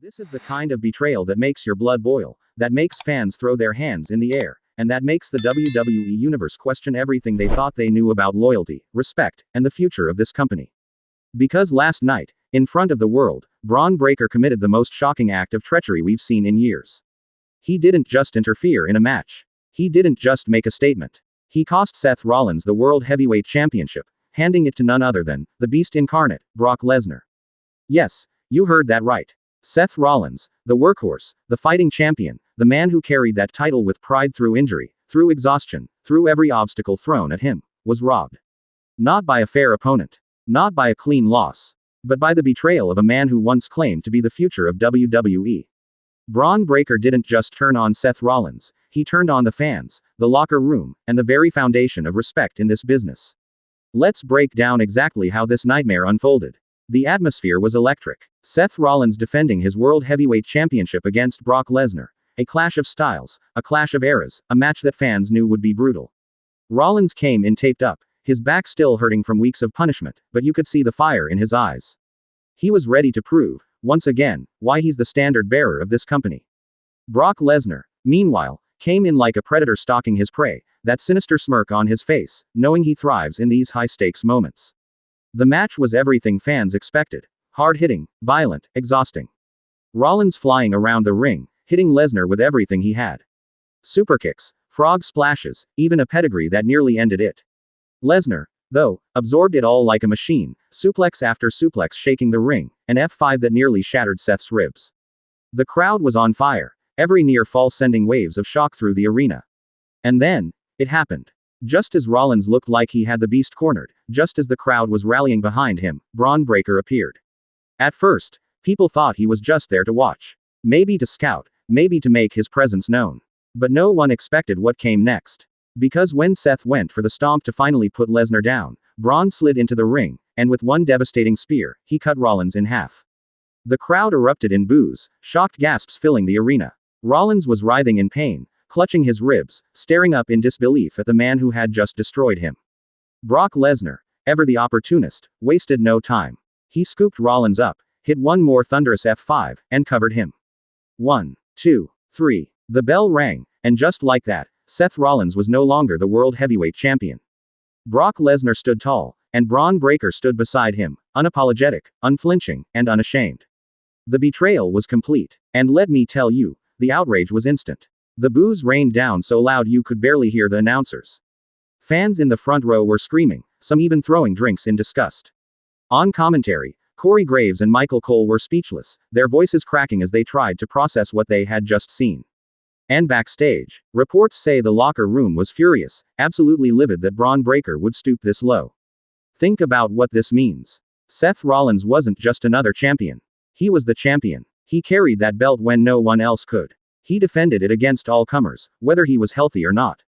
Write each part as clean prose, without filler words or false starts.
This is the kind of betrayal that makes your blood boil, that makes fans throw their hands in the air, and that makes the WWE Universe question everything they thought they knew about loyalty, respect, and the future of this company. Because last night, in front of the world, Bron Breakker committed the most shocking act of treachery we've seen in years. He didn't just interfere in a match. He didn't just make a statement. He cost Seth Rollins the World Heavyweight Championship, handing it to none other than the Beast incarnate, Brock Lesnar. Yes, you heard that right. Seth Rollins, the workhorse, the fighting champion, the man who carried that title with pride through injury, through exhaustion, through every obstacle thrown at him, was robbed. Not by a fair opponent. Not by a clean loss. But by the betrayal of a man who once claimed to be the future of WWE. Bron Breakker didn't just turn on Seth Rollins, he turned on the fans, the locker room, and the very foundation of respect in this business. Let's break down exactly how this nightmare unfolded. The atmosphere was electric. Seth Rollins defending his World Heavyweight Championship against Brock Lesnar. A clash of styles, a clash of eras, a match that fans knew would be brutal. Rollins came in taped up, his back still hurting from weeks of punishment, but you could see the fire in his eyes. He was ready to prove, once again, why he's the standard bearer of this company. Brock Lesnar, meanwhile, came in like a predator stalking his prey, that sinister smirk on his face, knowing he thrives in these high-stakes moments. The match was everything fans expected. Hard-hitting, violent, exhausting. Rollins flying around the ring, hitting Lesnar with everything he had. Superkicks, frog splashes, even a pedigree that nearly ended it. Lesnar, though, absorbed it all like a machine, suplex after suplex shaking the ring, an F5 that nearly shattered Seth's ribs. The crowd was on fire, every near fall sending waves of shock through the arena. And then, it happened. Just as Rollins looked like he had the Beast cornered, just as the crowd was rallying behind him, Bron Breakker appeared. At first, people thought he was just there to watch. Maybe to scout, maybe to make his presence known. But no one expected what came next. Because when Seth went for the stomp to finally put Lesnar down, Bron slid into the ring, and with one devastating spear, he cut Rollins in half. The crowd erupted in boos, shocked gasps filling the arena. Rollins was writhing in pain, clutching his ribs, staring up in disbelief at the man who had just destroyed him. Brock Lesnar, ever the opportunist, wasted no time. He scooped Rollins up, hit one more thunderous F5, and covered him. 1, 2, 3. The bell rang, and just like that, Seth Rollins was no longer the World Heavyweight Champion. Brock Lesnar stood tall, and Bron Breakker stood beside him, unapologetic, unflinching, and unashamed. The betrayal was complete, and let me tell you, the outrage was instant. The boos rained down so loud you could barely hear the announcers. Fans in the front row were screaming, some even throwing drinks in disgust. On commentary, Corey Graves and Michael Cole were speechless, their voices cracking as they tried to process what they had just seen. And backstage, reports say the locker room was furious, absolutely livid that Bron Breakker would stoop this low. Think about what this means. Seth Rollins wasn't just another champion. He was the champion. He carried that belt when no one else could. He defended it against all comers, whether he was healthy or not.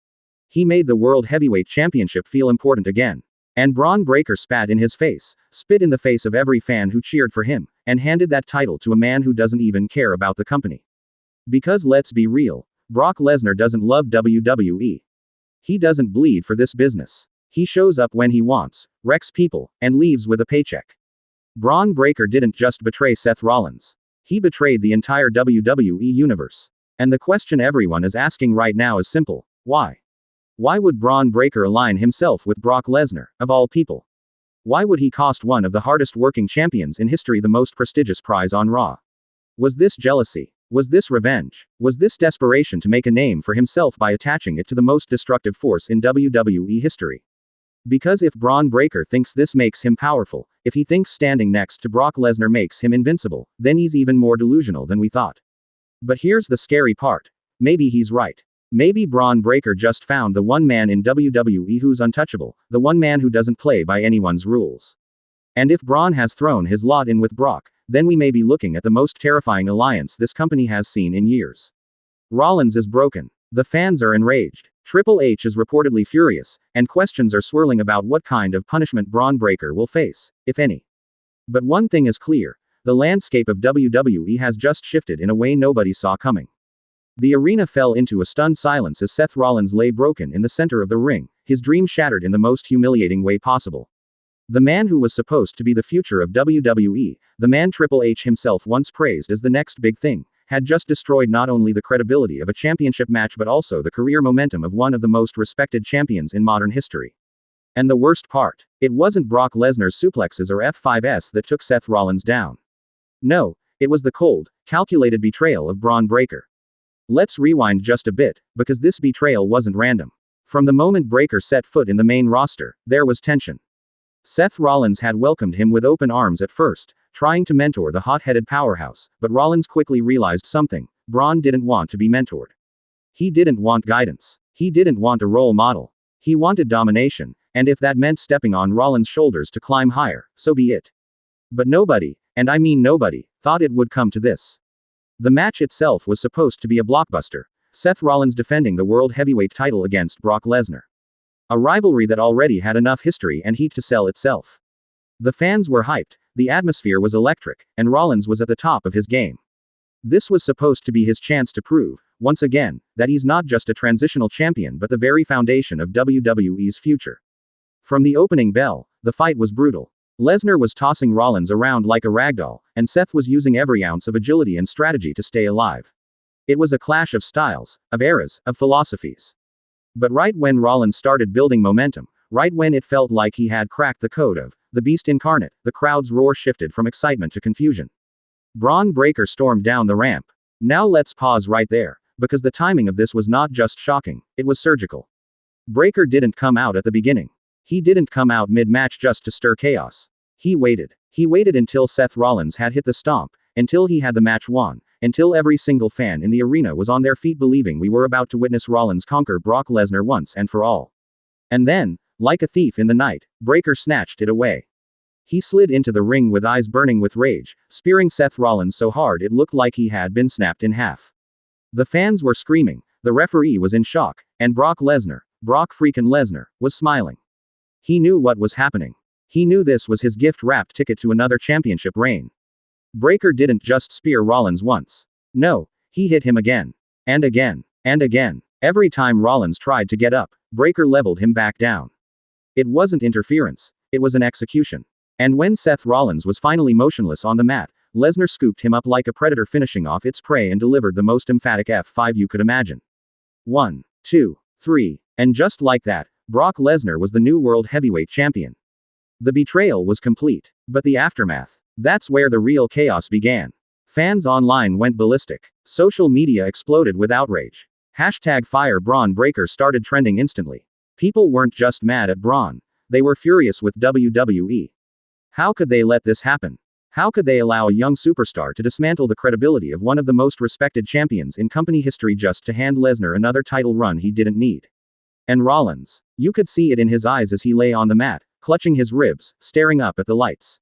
He made the World Heavyweight Championship feel important again. And Bron Breakker spat in his face, spit in the face of every fan who cheered for him, and handed that title to a man who doesn't even care about the company. Because let's be real, Brock Lesnar doesn't love WWE. He doesn't bleed for this business. He shows up when he wants, wrecks people, and leaves with a paycheck. Bron Breakker didn't just betray Seth Rollins. He betrayed the entire WWE Universe. And the question everyone is asking right now is simple: why? Why would Bron Breakker align himself with Brock Lesnar, of all people? Why would he cost one of the hardest working champions in history the most prestigious prize on Raw? Was this jealousy? Was this revenge? Was this desperation to make a name for himself by attaching it to the most destructive force in WWE history? Because if Bron Breakker thinks this makes him powerful, if he thinks standing next to Brock Lesnar makes him invincible, then he's even more delusional than we thought. But here's the scary part. Maybe he's right. Maybe Bron Breakker just found the one man in WWE who's untouchable, the one man who doesn't play by anyone's rules. And if Bron has thrown his lot in with Brock, then we may be looking at the most terrifying alliance this company has seen in years. Rollins is broken. The fans are enraged. Triple H is reportedly furious, and questions are swirling about what kind of punishment Bron Breakker will face, if any. But one thing is clear. The landscape of WWE has just shifted in a way nobody saw coming. The arena fell into a stunned silence as Seth Rollins lay broken in the center of the ring, his dream shattered in the most humiliating way possible. The man who was supposed to be the future of WWE, the man Triple H himself once praised as the next big thing, had just destroyed not only the credibility of a championship match but also the career momentum of one of the most respected champions in modern history. And the worst part, it wasn't Brock Lesnar's suplexes or F5s that took Seth Rollins down. No, it was the cold, calculated betrayal of Bron Breakker. Let's rewind just a bit, because this betrayal wasn't random. From the moment Breakker set foot in the main roster, there was tension. Seth Rollins had welcomed him with open arms at first, trying to mentor the hot-headed powerhouse, but Rollins quickly realized something: Bron didn't want to be mentored. He didn't want guidance. He didn't want a role model. He wanted domination, and if that meant stepping on Rollins' shoulders to climb higher, so be it. But nobody, and I mean nobody, thought it would come to this. The match itself was supposed to be a blockbuster: Seth Rollins defending the World Heavyweight title against Brock Lesnar. A rivalry that already had enough history and heat to sell itself. The fans were hyped, the atmosphere was electric, and Rollins was at the top of his game. This was supposed to be his chance to prove, once again, that he's not just a transitional champion but the very foundation of WWE's future. From the opening bell, the fight was brutal. Lesnar was tossing Rollins around like a ragdoll, and Seth was using every ounce of agility and strategy to stay alive. It was a clash of styles, of eras, of philosophies. But right when Rollins started building momentum, right when it felt like he had cracked the code of the Beast incarnate, the crowd's roar shifted from excitement to confusion. Bron Breakker stormed down the ramp. Now let's pause right there, because the timing of this was not just shocking, it was surgical. Breakker didn't come out at the beginning. He didn't come out mid-match just to stir chaos. He waited. He waited until Seth Rollins had hit the stomp, until he had the match won, until every single fan in the arena was on their feet believing we were about to witness Rollins conquer Brock Lesnar once and for all. And then, like a thief in the night, Breakker snatched it away. He slid into the ring with eyes burning with rage, spearing Seth Rollins so hard it looked like he had been snapped in half. The fans were screaming, the referee was in shock, and Brock Lesnar, Brock freaking Lesnar, was smiling. He knew what was happening. He knew this was his gift-wrapped ticket to another championship reign. Breakker didn't just spear Rollins once. No, he hit him again. And again. And again. Every time Rollins tried to get up, Breakker leveled him back down. It wasn't interference. It was an execution. And when Seth Rollins was finally motionless on the mat, Lesnar scooped him up like a predator finishing off its prey and delivered the most emphatic F5 you could imagine. 1, 2, 3. And just like that, Brock Lesnar was the new World Heavyweight Champion. The betrayal was complete. But the aftermath. That's where the real chaos began. Fans online went ballistic. Social media exploded with outrage. #Fire Bron Breakker started trending instantly. People weren't just mad at Bron. They were furious with WWE. How could they let this happen? How could they allow a young superstar to dismantle the credibility of one of the most respected champions in company history just to hand Lesnar another title run he didn't need? And Rollins. You could see it in his eyes as he lay on the mat, clutching his ribs, staring up at the lights.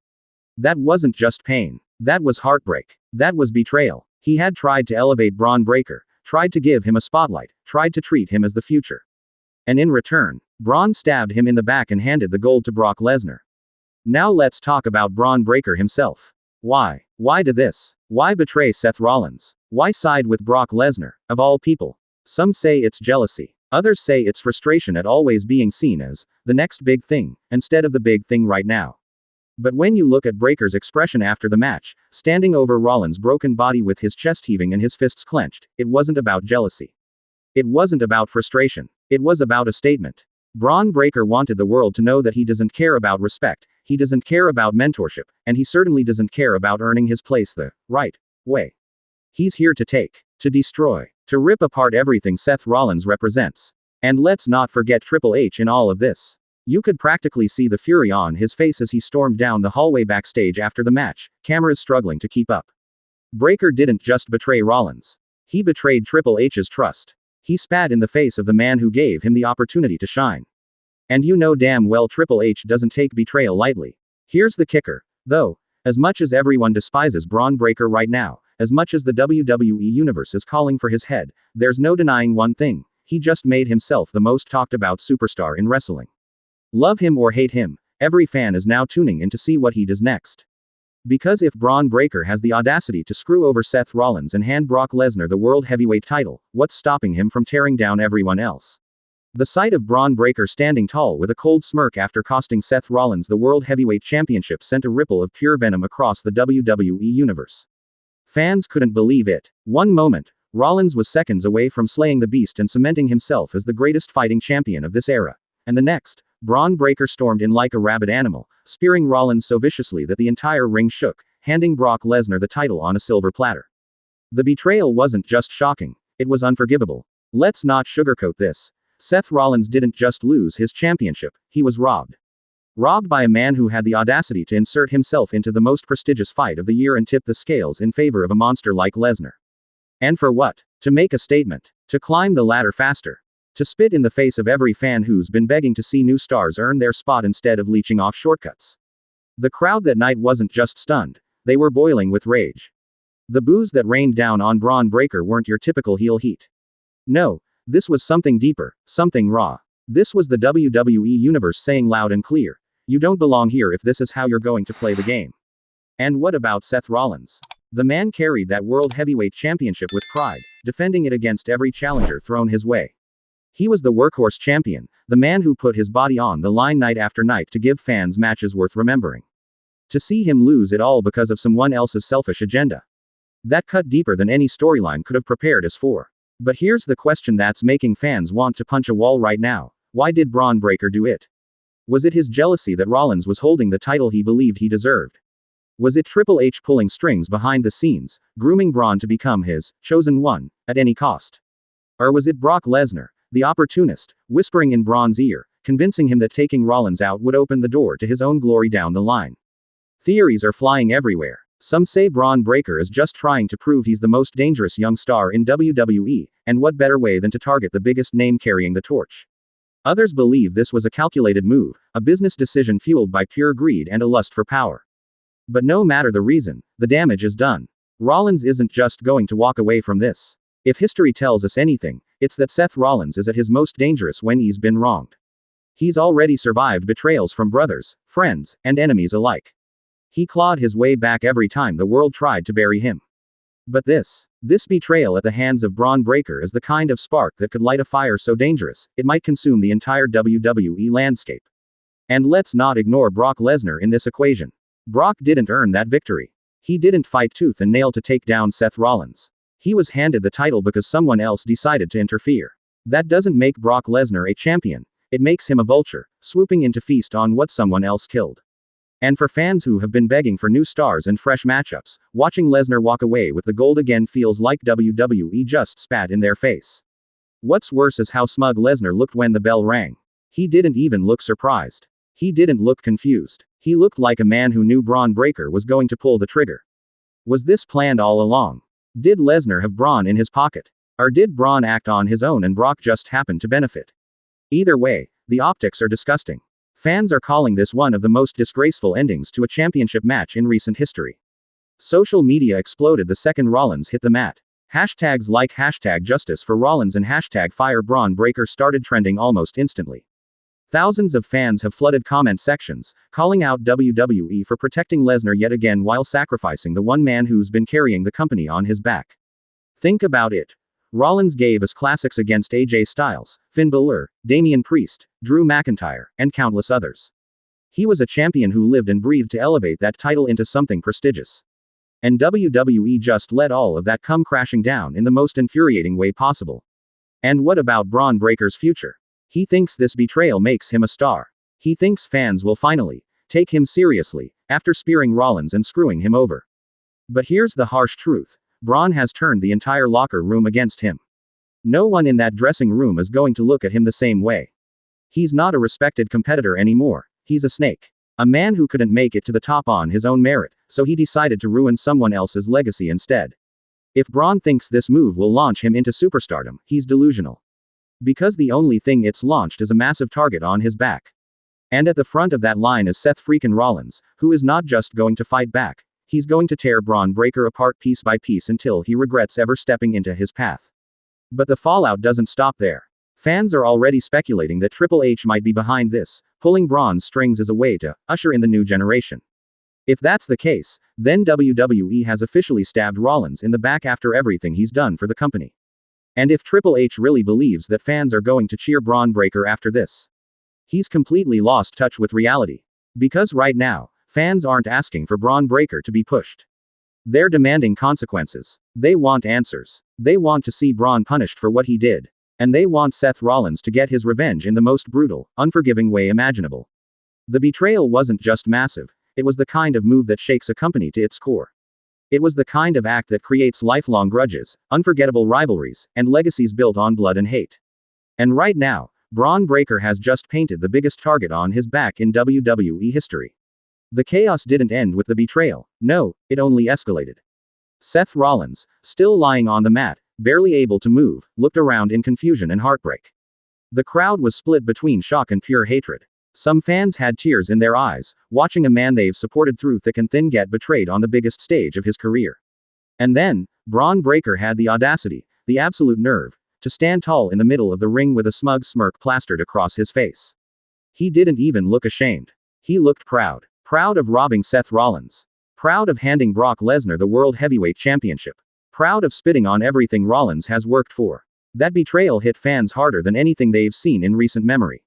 That wasn't just pain. That was heartbreak. That was betrayal. He had tried to elevate Bron Breakker, tried to give him a spotlight, tried to treat him as the future. And in return, Bron stabbed him in the back and handed the gold to Brock Lesnar. Now let's talk about Bron Breakker himself. Why? Why do this? Why betray Seth Rollins? Why side with Brock Lesnar, of all people? Some say it's jealousy. Others say it's frustration at always being seen as the next big thing, instead of the big thing right now. But when you look at Breakker's expression after the match, standing over Rollins' broken body with his chest heaving and his fists clenched, it wasn't about jealousy. It wasn't about frustration. It was about a statement. Bron Breakker wanted the world to know that he doesn't care about respect, he doesn't care about mentorship, and he certainly doesn't care about earning his place the right way. He's here to take, to destroy, to rip apart everything Seth Rollins represents. And let's not forget Triple H in all of this. You could practically see the fury on his face as he stormed down the hallway backstage after the match, cameras struggling to keep up. Breakker didn't just betray Rollins. He betrayed Triple H's trust. He spat in the face of the man who gave him the opportunity to shine. And you know damn well Triple H doesn't take betrayal lightly. Here's the kicker, though. As much as everyone despises Bron Breakker right now, as much as the WWE Universe is calling for his head, there's no denying one thing: he just made himself the most talked about superstar in wrestling. Love him or hate him, every fan is now tuning in to see what he does next. Because if Bron Breakker has the audacity to screw over Seth Rollins and hand Brock Lesnar the World Heavyweight title, what's stopping him from tearing down everyone else? The sight of Bron Breakker standing tall with a cold smirk after costing Seth Rollins the World Heavyweight Championship sent a ripple of pure venom across the WWE Universe. Fans couldn't believe it. One moment, Rollins was seconds away from slaying the beast and cementing himself as the greatest fighting champion of this era. And the next, Bron Breakker stormed in like a rabid animal, spearing Rollins so viciously that the entire ring shook, handing Brock Lesnar the title on a silver platter. The betrayal wasn't just shocking, it was unforgivable. Let's not sugarcoat this. Seth Rollins didn't just lose his championship, he was robbed. Robbed by a man who had the audacity to insert himself into the most prestigious fight of the year and tip the scales in favor of a monster like Lesnar. And for what? To make a statement. To climb the ladder faster. To spit in the face of every fan who's been begging to see new stars earn their spot instead of leeching off shortcuts. The crowd that night wasn't just stunned, they were boiling with rage. The boos that rained down on Bron Breakker weren't your typical heel heat. No, this was something deeper, something raw. This was the WWE Universe saying loud and clear, you don't belong here if this is how you're going to play the game. And what about Seth Rollins? The man carried that World Heavyweight Championship with pride, defending it against every challenger thrown his way. He was the workhorse champion, the man who put his body on the line night after night to give fans matches worth remembering. To see him lose it all because of someone else's selfish agenda. That cut deeper than any storyline could have prepared us for. But here's the question that's making fans want to punch a wall right now. Why did Bron Breakker do it? Was it his jealousy that Rollins was holding the title he believed he deserved? Was it Triple H pulling strings behind the scenes, grooming Bron to become his chosen one, at any cost? Or was it Brock Lesnar, the opportunist, whispering in Bron's ear, convincing him that taking Rollins out would open the door to his own glory down the line? Theories are flying everywhere. Some say Bron Breakker is just trying to prove he's the most dangerous young star in WWE, and what better way than to target the biggest name carrying the torch? Others believe this was a calculated move, a business decision fueled by pure greed and a lust for power. But no matter the reason, the damage is done. Rollins isn't just going to walk away from this. If history tells us anything, it's that Seth Rollins is at his most dangerous when he's been wronged. He's already survived betrayals from brothers, friends, and enemies alike. He clawed his way back every time the world tried to bury him. But this betrayal at the hands of Bron Breakker is the kind of spark that could light a fire so dangerous, it might consume the entire WWE landscape. And let's not ignore Brock Lesnar in this equation. Brock didn't earn that victory. He didn't fight tooth and nail to take down Seth Rollins. He was handed the title because someone else decided to interfere. That doesn't make Brock Lesnar a champion, it makes him a vulture, swooping in to feast on what someone else killed. And for fans who have been begging for new stars and fresh matchups, watching Lesnar walk away with the gold again feels like WWE just spat in their face. What's worse is how smug Lesnar looked when the bell rang. He didn't even look surprised. He didn't look confused. He looked like a man who knew Bron Breakker was going to pull the trigger. Was this planned all along? Did Lesnar have Bron in his pocket? Or did Bron act on his own and Brock just happened to benefit? Either way, the optics are disgusting. Fans are calling this one of the most disgraceful endings to a championship match in recent history. Social media exploded the second Rollins hit the mat. Hashtags like #Justice for Rollins and #Fire Bron Breakker started trending almost instantly. Thousands of fans have flooded comment sections, calling out WWE for protecting Lesnar yet again while sacrificing the one man who's been carrying the company on his back. Think about it. Rollins gave us classics against AJ Styles, Finn Balor, Damian Priest, Drew McIntyre, and countless others. He was a champion who lived and breathed to elevate that title into something prestigious. And WWE just let all of that come crashing down in the most infuriating way possible. And what about Bron Breakker's future? He thinks this betrayal makes him a star. He thinks fans will finally take him seriously, after spearing Rollins and screwing him over. But here's the harsh truth. Bron has turned the entire locker room against him. No one in that dressing room is going to look at him the same way. He's not a respected competitor anymore, he's a snake. A man who couldn't make it to the top on his own merit, so he decided to ruin someone else's legacy instead. If Bron thinks this move will launch him into superstardom, he's delusional. Because the only thing it's launched is a massive target on his back. And at the front of that line is Seth freaking Rollins, who is not just going to fight back. He's going to tear Bron Breakker apart piece by piece until he regrets ever stepping into his path. But the fallout doesn't stop there. Fans are already speculating that Triple H might be behind this, pulling Bron's strings as a way to usher in the new generation. If that's the case, then WWE has officially stabbed Rollins in the back after everything he's done for the company. And if Triple H really believes that fans are going to cheer Bron Breakker after this, he's completely lost touch with reality. Because right now, fans aren't asking for Bron Breakker to be pushed. They're demanding consequences. They want answers. They want to see Bron punished for what he did. And they want Seth Rollins to get his revenge in the most brutal, unforgiving way imaginable. The betrayal wasn't just massive, it was the kind of move that shakes a company to its core. It was the kind of act that creates lifelong grudges, unforgettable rivalries, and legacies built on blood and hate. And right now, Bron Breakker has just painted the biggest target on his back in WWE history. The chaos didn't end with the betrayal. No, it only escalated. Seth Rollins, still lying on the mat, barely able to move, looked around in confusion and heartbreak. The crowd was split between shock and pure hatred. Some fans had tears in their eyes, watching a man they've supported through thick and thin get betrayed on the biggest stage of his career. And then, Bron Breakker had the audacity, the absolute nerve, to stand tall in the middle of the ring with a smug smirk plastered across his face. He didn't even look ashamed. He looked proud. Proud of robbing Seth Rollins. Proud of handing Brock Lesnar the World Heavyweight Championship. Proud of spitting on everything Rollins has worked for. That betrayal hit fans harder than anything they've seen in recent memory.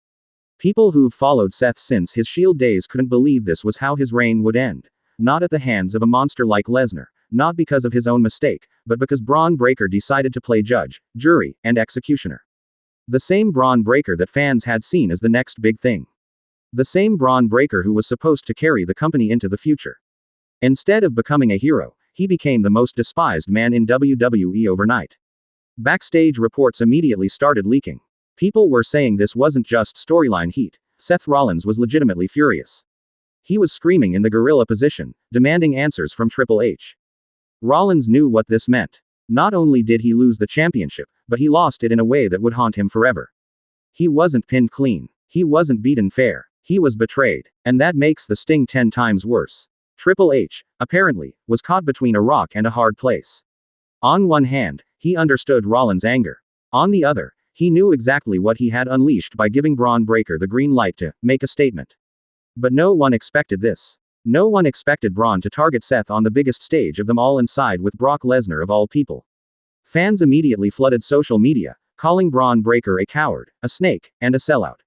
People who've followed Seth since his Shield days couldn't believe this was how his reign would end. Not at the hands of a monster like Lesnar, not because of his own mistake, but because Bron Breakker decided to play judge, jury, and executioner. The same Bron Breakker that fans had seen as the next big thing. The same Bron Breakker who was supposed to carry the company into the future. Instead of becoming a hero, he became the most despised man in WWE overnight. Backstage reports immediately started leaking. People were saying this wasn't just storyline heat, Seth Rollins was legitimately furious. He was screaming in the gorilla position, demanding answers from Triple H. Rollins knew what this meant. Not only did he lose the championship, but he lost it in a way that would haunt him forever. He wasn't pinned clean. He wasn't beaten fair. He was betrayed. And that makes the sting 10 times worse. Triple H, apparently, was caught between a rock and a hard place. On one hand, he understood Rollins' anger. On the other, he knew exactly what he had unleashed by giving Bron Breakker the green light to make a statement. But no one expected this. No one expected Bron to target Seth on the biggest stage of them all and side with Brock Lesnar of all people. Fans immediately flooded social media, calling Bron Breakker a coward, a snake, and a sellout.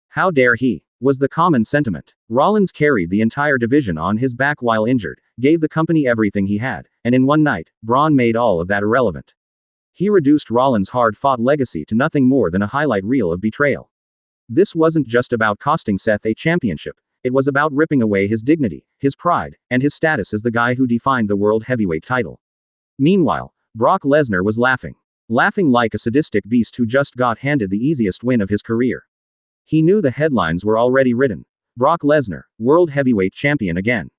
How dare he? Was the common sentiment. Rollins carried the entire division on his back while injured, gave the company everything he had, and in one night, Bron made all of that irrelevant. He reduced Rollins' hard-fought legacy to nothing more than a highlight reel of betrayal. This wasn't just about costing Seth a championship, it was about ripping away his dignity, his pride, and his status as the guy who defined the World Heavyweight title. Meanwhile, Brock Lesnar was laughing. Laughing like a sadistic beast who just got handed the easiest win of his career. He knew the headlines were already written. Brock Lesnar, World Heavyweight Champion again.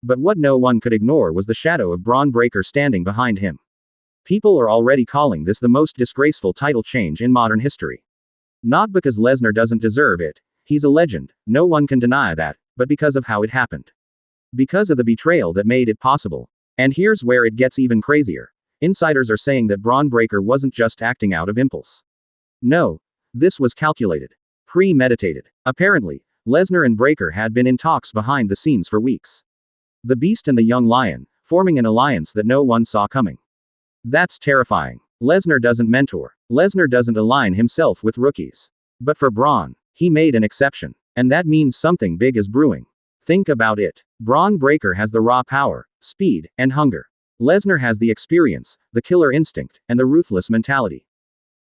But what no one could ignore was the shadow of Bron Breakker standing behind him. People are already calling this the most disgraceful title change in modern history. Not because Lesnar doesn't deserve it, he's a legend, no one can deny that, but because of how it happened. Because of the betrayal that made it possible. And here's where it gets even crazier. Insiders are saying that Bron Breakker wasn't just acting out of impulse. No, this was calculated. Premeditated. Apparently, Lesnar and Breakker had been in talks behind the scenes for weeks. The Beast and the Young Lion, forming an alliance that no one saw coming. That's terrifying. Lesnar doesn't mentor. Lesnar doesn't align himself with rookies. But for Bron, he made an exception. And that means something big is brewing. Think about it. Bron Breakker has the raw power, speed, and hunger. Lesnar has the experience, the killer instinct, and the ruthless mentality.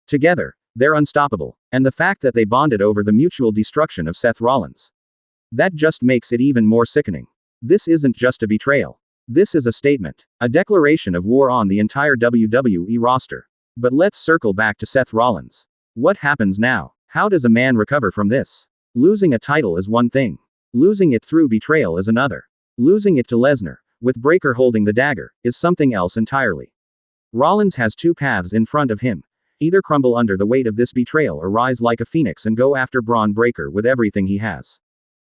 Together, they're unstoppable. And the fact that they bonded over the mutual destruction of Seth Rollins. That just makes it even more sickening. This isn't just a betrayal. This is a statement. A declaration of war on the entire WWE roster. But let's circle back to Seth Rollins. What happens now? How does a man recover from this? Losing a title is one thing. Losing it through betrayal is another. Losing it to Lesnar, with Breakker holding the dagger, is something else entirely. Rollins has two paths in front of him. Either crumble under the weight of this betrayal or rise like a phoenix and go after Bron Breakker with everything he has.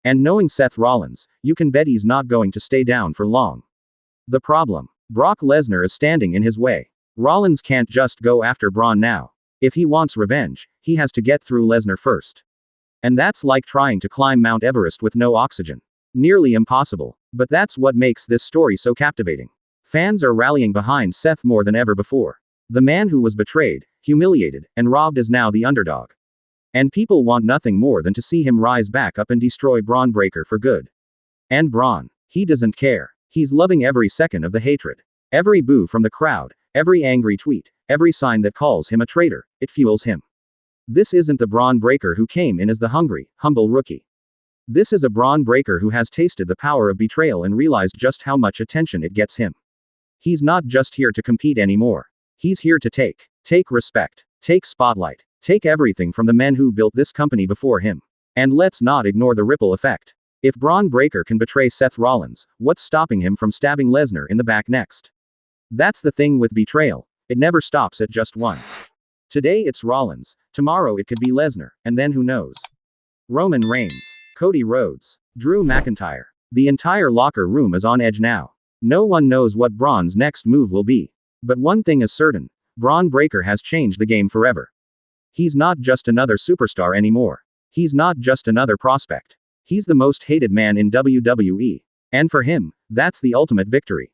And knowing Seth Rollins, you can bet he's not going to stay down for long. The problem. Brock Lesnar is standing in his way. Rollins can't just go after Bron now. If he wants revenge, he has to get through Lesnar first. And that's like trying to climb Mount Everest with no oxygen. Nearly impossible. But that's what makes this story so captivating. Fans are rallying behind Seth more than ever before. The man who was betrayed, humiliated, and robbed as now the underdog. And people want nothing more than to see him rise back up and destroy Bron Breakker for good. And Bron, he doesn't care. He's loving every second of the hatred. Every boo from the crowd, every angry tweet, every sign that calls him a traitor, it fuels him. This isn't the Bron Breakker who came in as the hungry, humble rookie. This is a Bron Breakker who has tasted the power of betrayal and realized just how much attention it gets him. He's not just here to compete anymore. He's here to take respect, take spotlight, take everything from the men who built this company before him. And let's not ignore the ripple effect. If Bron Breakker can betray Seth Rollins, what's stopping him from stabbing Lesnar in the back next? That's the thing with betrayal. It never stops at just one. Today it's Rollins, tomorrow it could be Lesnar, and then who knows? Roman Reigns, Cody Rhodes, Drew McIntyre. The entire locker room is on edge now. No one knows what Bron's next move will be. But one thing is certain, Bron Breakker has changed the game forever. He's not just another superstar anymore. He's not just another prospect. He's the most hated man in WWE. And for him, that's the ultimate victory.